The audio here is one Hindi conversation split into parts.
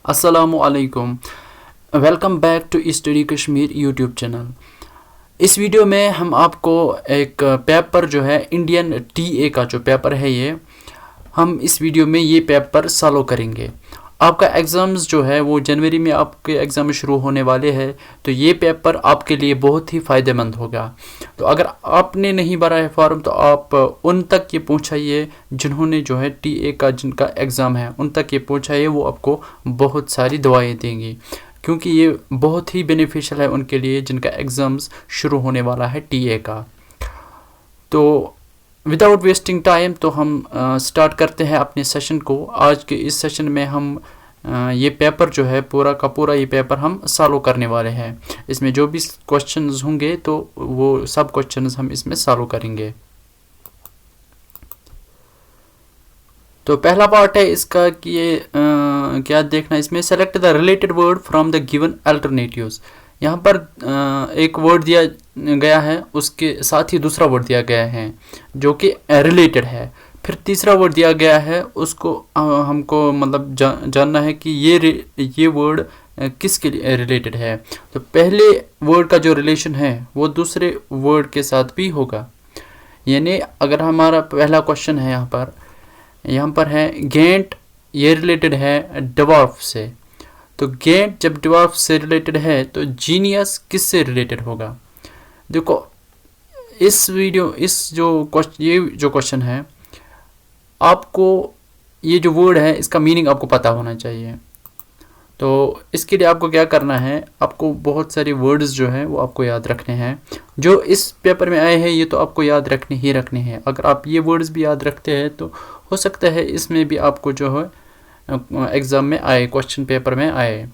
अस्सलामुअलैकुम। Welcome back to study Kashmir YouTube channel. इस वीडियो में हम आपको एक पेपर जो है इंडियन टीए का जो पेपर है हम इस वीडियो में ये पेपर सॉल्व करेंगे। आपका एग्ज़ाम्स जो है वो जनवरी में आपके एग्ज़ाम शुरू होने वाले हैं, तो ये पेपर आपके लिए बहुत ही फ़ायदेमंद होगा। तो अगर आपने नहीं भरा है फॉर्म तो आप उन तक ये पहुँचाइए जिन्होंने जो है टीए का जिनका एग्ज़ाम है उन तक ये पहुँचाइए, वो आपको बहुत सारी दवाएं देंगी, क्योंकि ये बहुत ही बेनिफिशियल है उनके लिए जिनका एग्ज़ाम्स शुरू होने वाला है टीए का। तो विदाउट वेस्टिंग टाइम तो हम स्टार्ट करते हैं अपने सेशन को। आज के इस सेशन में हम ये पेपर जो है पूरा का पूरा ये पेपर हम सॉल्व करने वाले हैं। इसमें जो भी क्वेश्चंस होंगे तो वो सब क्वेश्चंस हम इसमें सॉल्व करेंगे। तो पहला पार्ट है इसका कि ये क्या देखना, इसमें select the related word from the given alternatives. यहाँ पर एक वर्ड दिया गया है, उसके साथ ही दूसरा वर्ड दिया गया है जो कि रिलेटेड है। फिर तीसरा वर्ड दिया गया है, उसको हमको मतलब जानना है कि ये वर्ड किसके लिए रिलेटेड है। तो पहले वर्ड का जो रिलेशन है वो दूसरे वर्ड के साथ भी होगा। यानी अगर हमारा पहला क्वेश्चन है यहाँ पर है गेंट, ये रिलेटेड है डवार्फ से। तो गेंट जब डवार्फ से रिलेटेड है तो जीनियस किससे रिलेटेड होगा। देखो इस जो क्वेश्चन है, आपको ये जो वर्ड है इसका मीनिंग आपको पता होना चाहिए। तो इसके लिए आपको क्या करना है, आपको बहुत सारे वर्ड्स जो हैं वो आपको याद रखने हैं। जो इस पेपर में आए हैं ये तो आपको याद रखने हैं। अगर आप ये वर्ड्स भी याद रखते हैं तो हो सकता है इसमें भी आपको जो है एग्ज़ाम में आए, क्वेश्चन पेपर में आए।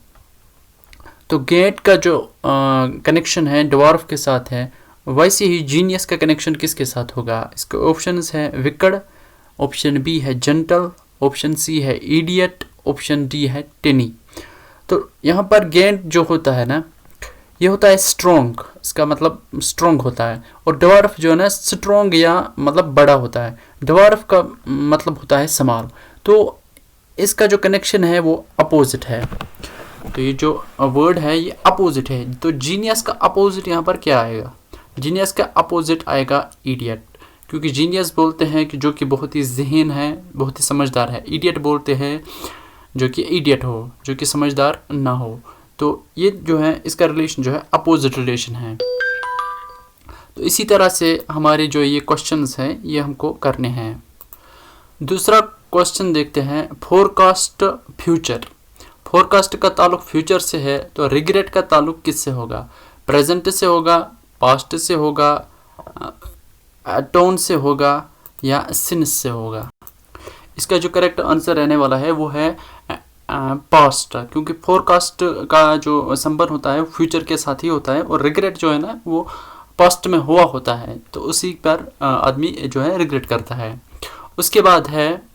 तो गेट का जो कनेक्शन है डवार्फ के साथ है, वैसे ही जीनियस का कनेक्शन किसके साथ होगा। इसके ऑप्शंस हैं विकड़, ऑप्शन बी है जेंटल, ऑप्शन सी है इडियट, ऑप्शन डी है टिनी। तो यहाँ पर गेंट जो होता है ना, ये होता है स्ट्रॉन्ग, इसका मतलब स्ट्रॉन्ग होता है। और डवार्फ जो है ना स्ट्रॉन्ग या मतलब बड़ा होता है। डवार्फ का मतलब होता है स्मॉल। तो इसका जो कनेक्शन है वो अपोजिट है। तो ये जो वर्ड है ये अपोजिट है। तो जीनियस का अपोजिट यहाँ पर क्या आएगा, जीनियस का अपोजिट आएगा इडियट, क्योंकि जीनियस बोलते हैं कि जो कि बहुत ही ज़हीन है, बहुत ही समझदार है। इडियट बोलते हैं जो कि इडियट हो, जो कि समझदार ना हो। तो ये जो है इसका रिलेशन जो है अपोजिट रिलेशन है। तो इसी तरह से हमारे जो ये क्वेश्चंस हैं ये हमको करने हैं। दूसरा क्वेश्चन देखते हैं, फोरकास्ट फ्यूचर। फोरकास्ट का ताल्लुक फ्यूचर से है, तो रिग्रेट का ताल्लुक किससे होगा, प्रेजेंट से होगा, पास्ट से होगा, टोन से होगा या सिंस से होगा। इसका जो करेक्ट आंसर रहने वाला है वो है पास्ट, क्योंकि फोरकास्ट का जो संबंध होता है फ्यूचर के साथ ही होता है, और रिग्रेट जो है ना वो पास्ट में हुआ होता है, तो उसी पर आदमी जो है रिग्रेट करता है। उसके बाद है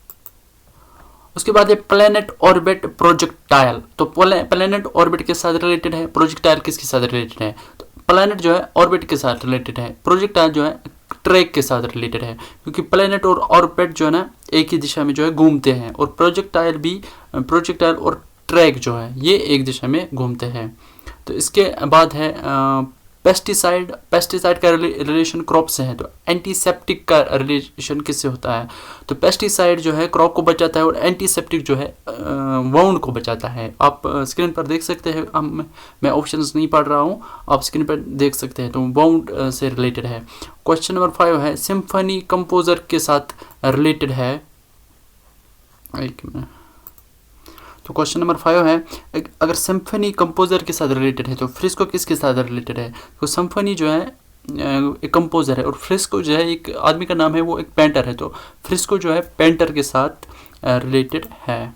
प्लैनेट ऑर्बिट प्रोजेक्टाइल। तो प्लैनेट ऑर्बिट के साथ रिलेटेड है, प्रोजेक्टाइल किसके साथ रिलेटेड है। तो प्लैनेट जो है ऑर्बिट के साथ रिलेटेड है, प्रोजेक्टाइल जो है ट्रैक के साथ रिलेटेड है, क्योंकि प्लैनेट और ऑर्बिट जो है ना एक ही दिशा में जो है घूमते हैं, और प्रोजेक्टाइल और ट्रैक जो है ये एक दिशा में घूमते हैं। तो इसके बाद है पेस्टिसाइड का रिलेशन क्रॉप से है, तो एंटीसेप्टिक का रिलेशन किससे होता है। तो पेस्टिसाइड जो है क्रॉप को बचाता है और एंटीसेप्टिक जो है वाउंड को बचाता है। आप स्क्रीन पर देख सकते हैं, मैं ऑप्शंस नहीं पढ़ रहा हूँ, आप स्क्रीन पर देख सकते हैं। तो वाउंड से रिलेटेड है। क्वेश्चन नंबर 5 है, सिम्फनी कंपोजर के साथ रिलेटेड है। तो क्वेश्चन नंबर 5 है, अगर सिम्फनी कंपोजर के साथ रिलेटेड है तो फ्रिस्को किसके साथ रिलेटेड है। तो सिम्फनी जो है एक कंपोजर है, और फ्रिस्को जो है एक आदमी का नाम है, वो एक पेंटर है। तो फ्रिस्को जो है पेंटर के साथ रिलेटेड है।